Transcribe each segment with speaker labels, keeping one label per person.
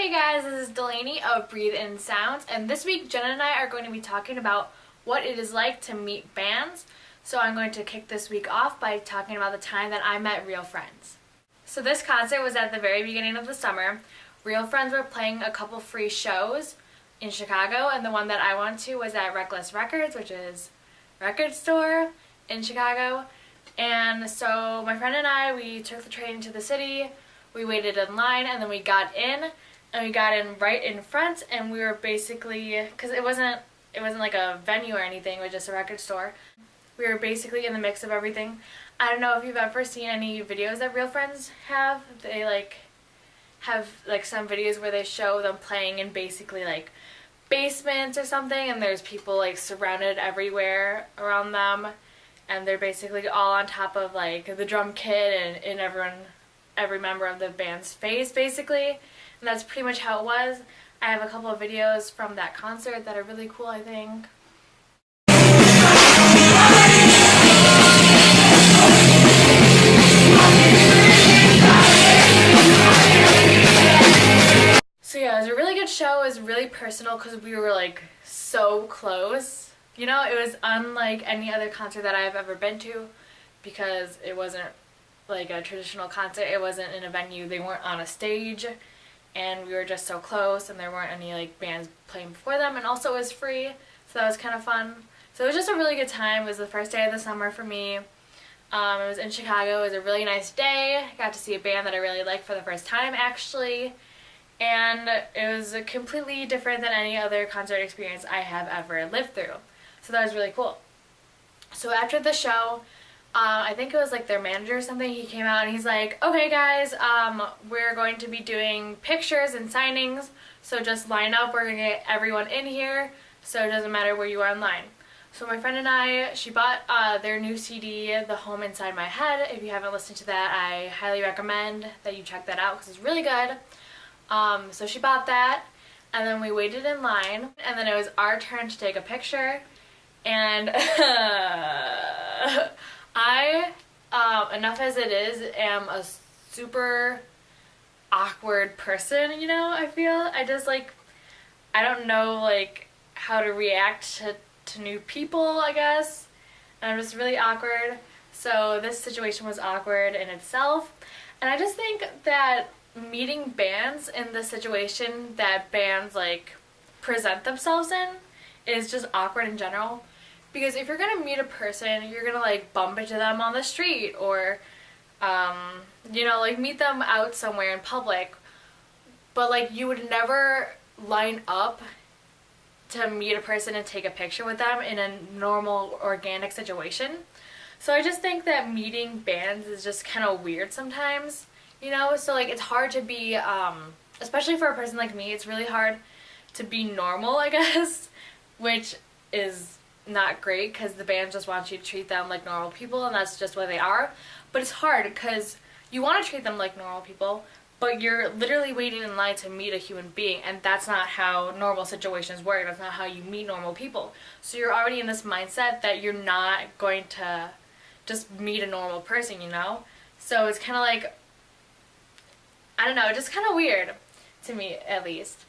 Speaker 1: Hey guys, this is Delaney of BreatheInSounds, and this week Jenna and I are going to be talking about what it is like to meet bands. So I'm going to kick this week off by talking about the time that I met Real Friends. So this concert was at the very beginning of the summer. Real Friends were playing a couple free shows in Chicago, and the one that I went to was at Reckless Records, which is a record store in Chicago. And so my friend and I, we took the train to the city, we waited in line, and then we got in, and we got in right in front, and we were basically, because it wasn't like a venue or anything, it was just a record store. We were basically in the mix of everything. I don't know if you've ever seen any videos that Real Friends have. They have some videos where they show them playing in basically like basements or something, and there's people like surrounded everywhere around them, and they're basically all on top of like the drum kit and every member of the band's face basically, and that's pretty much how it was. I have a couple of videos from that concert that are really cool, I think. So yeah, it was a really good show. It was really personal because we were like so close. You know, it was unlike any other concert that I've ever been to because it wasn't like a traditional concert. It wasn't in a venue. They weren't on a stage, and we were just so close, and there weren't any like bands playing before them, and also it was free, so that was kind of fun. So it was just a really good time. It was the first day of the summer for me. It was in Chicago. It was a really nice day. I got to see a band that I really liked for the first time actually, and it was completely different than any other concert experience I have ever lived through. So that was really cool. So after the show, I think it was like their manager or something, he came out and he's like, okay guys, we're going to be doing pictures and signings, so just line up, we're going to get everyone in here, so it doesn't matter where you are in line. So my friend and I, she bought their new CD, The Home Inside My Head. If you haven't listened to that, I highly recommend that you check that out because it's really good. So she bought that, and then we waited in line, and then it was our turn to take a picture, and I, enough as it is, am a super awkward person, you know, I feel. I just, like, I don't know, like, how to react to new people, I guess. And I'm just really awkward. So this situation was awkward in itself. And I just think that meeting bands in the situation that bands, like, present themselves in is just awkward in general. Because if you're going to meet a person, you're going to, like, bump into them on the street or, you know, like, meet them out somewhere in public. But, like, you would never line up to meet a person and take a picture with them in a normal, organic situation. So I just think that meeting bands is just kind of weird sometimes, you know? So, like, it's hard to be, especially for a person like me, it's really hard to be normal, I guess, which is not great because the band just wants you to treat them like normal people, and that's just what they are. But it's hard because you want to treat them like normal people, but you're literally waiting in line to meet a human being, and that's not how normal situations work. That's not how you meet normal people. So you're already in this mindset that you're not going to just meet a normal person, you know? So it's kind of like, I don't know, just kind of weird to me, at least.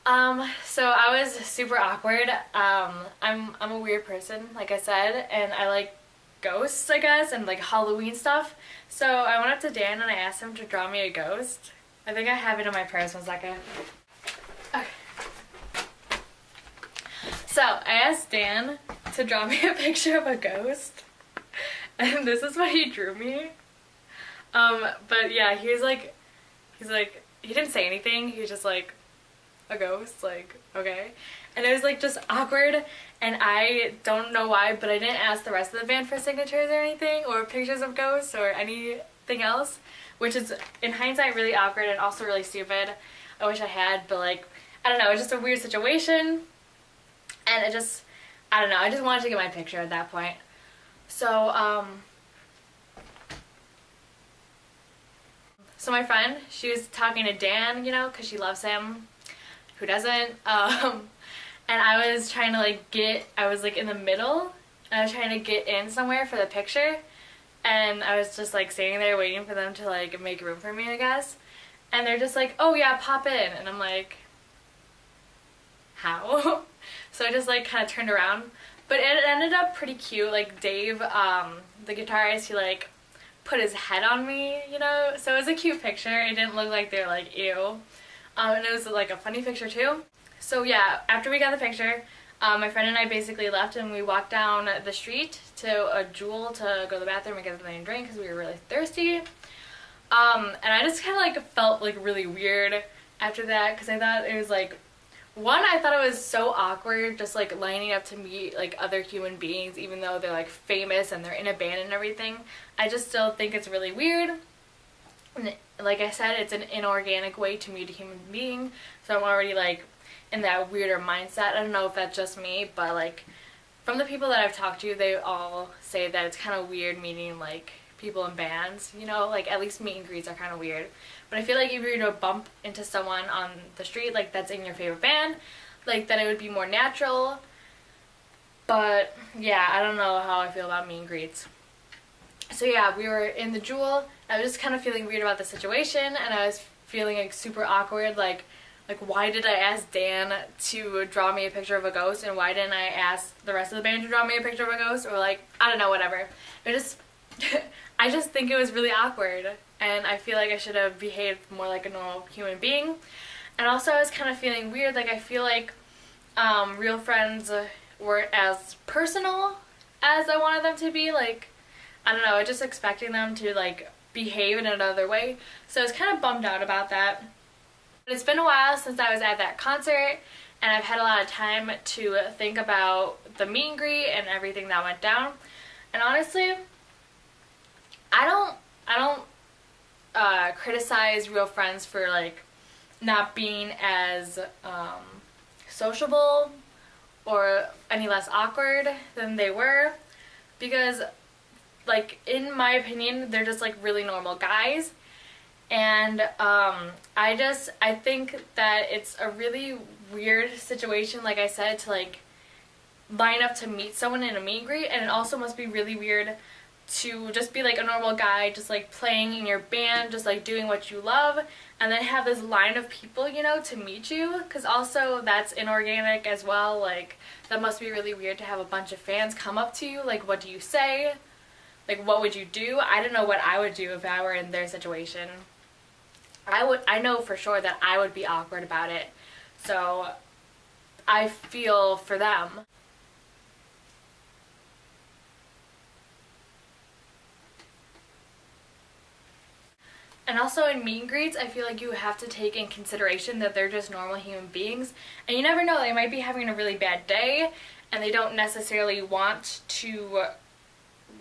Speaker 1: So I was super awkward. I'm a weird person, like I said, and I like ghosts, I guess, and like Halloween stuff. So I went up to Dan and I asked him to draw me a ghost. I think I have it in my purse, 1 second. Okay. So I asked Dan to draw me a picture of a ghost, and this is what he drew me. But yeah, he's like, he didn't say anything, he was just like, a ghost, like, okay. And it was like just awkward, and I don't know why, but I didn't ask the rest of the band for signatures or anything, or pictures of ghosts or anything else, which is in hindsight really awkward and also really stupid. I wish I had, but like, I don't know, it was just a weird situation, and it just, I don't know, I just wanted to get my picture at that point. So so my friend, she was talking to Dan, you know, because she loves him. Who doesn't? And I was trying to like I was like in the middle, and I was trying to get in somewhere for the picture, and I was just like standing there waiting for them to like make room for me, I guess. And they're just like, oh yeah, pop in. And I'm like, how? So I just like kind of turned around. But it ended up pretty cute. Like Dave, the guitarist, he like put his head on me, you know? So it was a cute picture. It didn't look like they were like, ew. And it was like a funny picture too. So yeah, after we got the picture, my friend and I basically left and we walked down the street to a Jewel to go to the bathroom and get something to drink because we were really thirsty. And I just kind of like felt like really weird after that because I thought it was like, one, I thought it was so awkward just like lining up to meet like other human beings even though they're like famous and they're in a band and everything. I just still think it's really weird. And like I said, it's an inorganic way to meet a human being, so I'm already like in that weirder mindset. I don't know if that's just me, but like from the people that I've talked to, they all say that it's kind of weird meeting like people in bands, you know, like at least meet and greets are kind of weird. But I feel like if you were to bump into someone on the street like that's in your favorite band, like then it would be more natural. But yeah, I don't know how I feel about meet and greets. So yeah, we were in the Jewel. I was just kind of feeling weird about the situation, and I was feeling like super awkward, like why did I ask Dan to draw me a picture of a ghost, and why didn't I ask the rest of the band to draw me a picture of a ghost, or like, I don't know, whatever. It just, I just think it was really awkward, and I feel like I should have behaved more like a normal human being. And also I was kind of feeling weird, like I feel like real friends weren't as personal as I wanted them to be, like, I don't know, I was just expecting them to like behave in another way, so I was kind of bummed out about that. But it's been a while since I was at that concert, and I've had a lot of time to think about the meet and greet and everything that went down. And honestly, I don't criticize real friends for like not being as sociable or any less awkward than they were, because like in my opinion they're just like really normal guys. And I think that it's a really weird situation, like I said, to like line up to meet someone in a meet and greet, and it also must be really weird to just be like a normal guy, just like playing in your band, just like doing what you love, and then have this line of people, you know, to meet you, because also that's inorganic as well. Like that must be really weird to have a bunch of fans come up to you, like what do you say? Like what would you do? I don't know what I would do if I were in their situation. I know for sure that I would be awkward about it, so I feel for them. And also in meet and greets, I feel like you have to take in consideration that they're just normal human beings, and you never know, they might be having a really bad day and they don't necessarily want to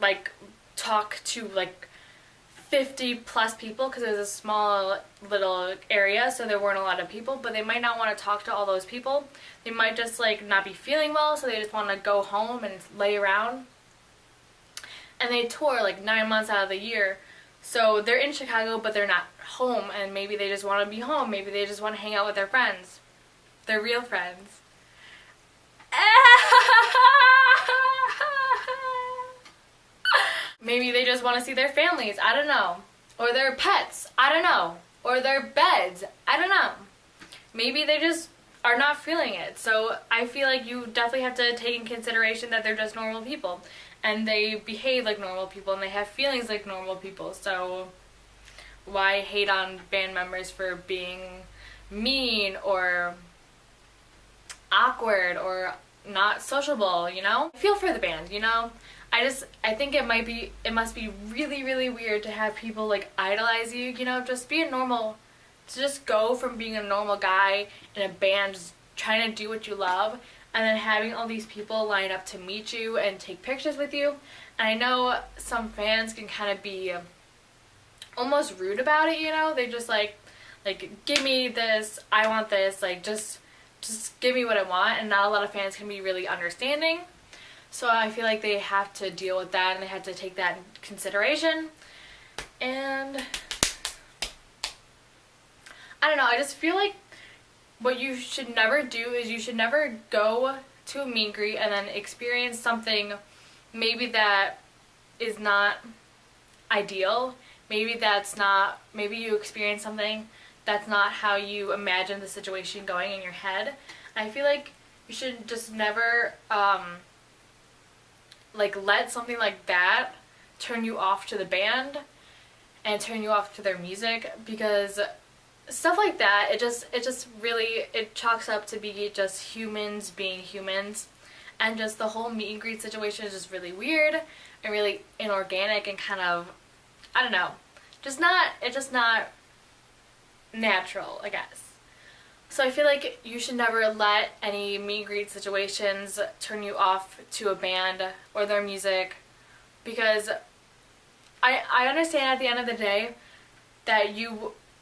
Speaker 1: like talk to like 50 plus people because it was a small little area, so there weren't a lot of people, but they might not want to talk to all those people. They might just like not be feeling well, so they just want to go home and lay around. And they tour like 9 months out of the year, so they're in Chicago but they're not home, and maybe they just want to be home, maybe they just want to hang out with their friends, their real friends. Maybe they just want to see their families, I don't know. Or their pets, I don't know. Or their beds, I don't know. Maybe they just are not feeling it. So I feel like you definitely have to take in consideration that they're just normal people. And they behave like normal people and they have feelings like normal people. So why hate on band members for being mean or awkward or not sociable, you know? I feel for the band, you know? I think it must be really, really weird to have people like idolize you, you know, just be a normal, to just go from being a normal guy in a band just trying to do what you love, and then having all these people line up to meet you and take pictures with you. And I know some fans can kind of be almost rude about it, you know, they just like give me this, I want this, like just give me what I want, and not a lot of fans can be really understanding. So I feel like they have to deal with that and they have to take that in consideration. And I don't know, I just feel like what you should never do is you should never go to a meet and greet and then experience something maybe that is not ideal. Maybe you experience something that's not how you imagine the situation going in your head. And I feel like you should just never like let something like that turn you off to the band and turn you off to their music, because stuff like that, it just really, it chalks up to be just humans being humans, and just the whole meet and greet situation is just really weird and really inorganic and kind of, I don't know, it's just not natural, I guess. So I feel like you should never let any meet and greet situations turn you off to a band or their music, because I understand at the end of the day that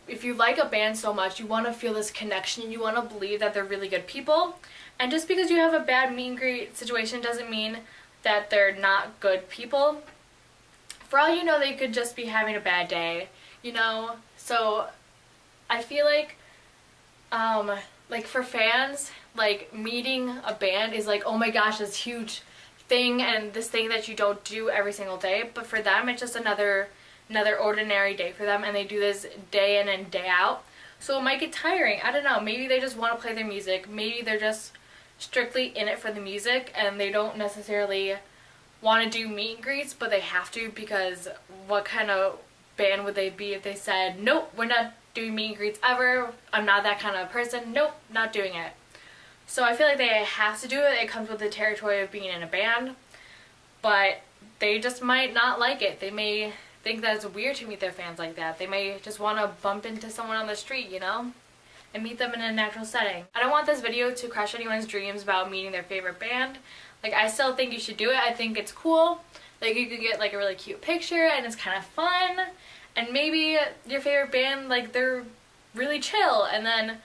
Speaker 1: if you like a band so much, you want to feel this connection, you want to believe that they're really good people, and just because you have a bad meet and greet situation doesn't mean that they're not good people. For all you know, they could just be having a bad day, you know? So I feel like for fans, like meeting a band is like, oh my gosh, this huge thing and this thing that you don't do every single day. But for them, it's just another ordinary day for them, and they do this day in and day out. So it might get tiring. I don't know. Maybe they just want to play their music. Maybe they're just strictly in it for the music and they don't necessarily want to do meet and greets, but they have to, because what kind of band would they be if they said, nope, we're not doing meet and greets ever, I'm not that kind of person, nope, not doing it. So I feel like they have to do it. It comes with the territory of being in a band, but they just might not like it. They may think that it's weird to meet their fans like that. They may just want to bump into someone on the street, you know, and meet them in a natural setting. I don't want this video to crush anyone's dreams about meeting their favorite band. Like, I still think you should do it. I think it's cool. Like, you could get like a really cute picture and it's kind of fun, and maybe your favorite band, like, they're really chill, and then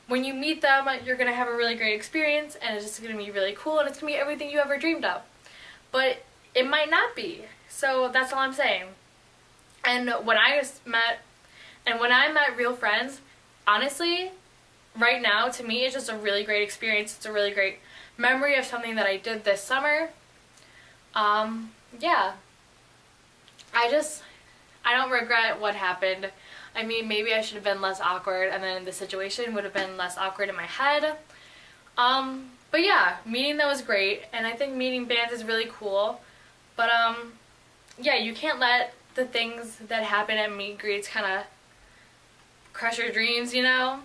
Speaker 1: when you meet them, you're going to have a really great experience, and it's just going to be really cool, and it's going to be everything you ever dreamed of. But it might not be. So that's all I'm saying. And when I met real friends, honestly, right now, to me, it's just a really great experience. It's a really great memory of something that I did this summer. Yeah. I don't regret what happened. I mean, maybe I should have been less awkward, and then the situation would have been less awkward in my head. But yeah, meeting them was great, and I think meeting bands is really cool. But yeah, you can't let the things that happen at meet and greets kind of crush your dreams, you know?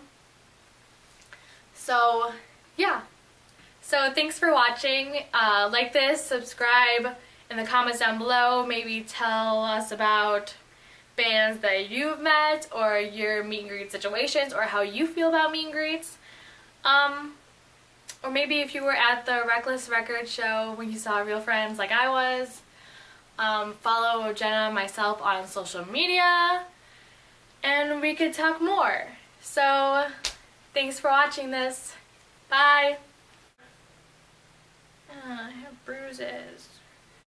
Speaker 1: So yeah. So thanks for watching. Like this, subscribe, in the comments down below. Maybe tell us about bands that you've met, or your meet and greet situations, or how you feel about meet and greets. Or maybe if you were at the Reckless Record show when you saw real friends like I was. Follow Jenna and myself on social media, and we could talk more. So thanks for watching this. Bye. I have bruises.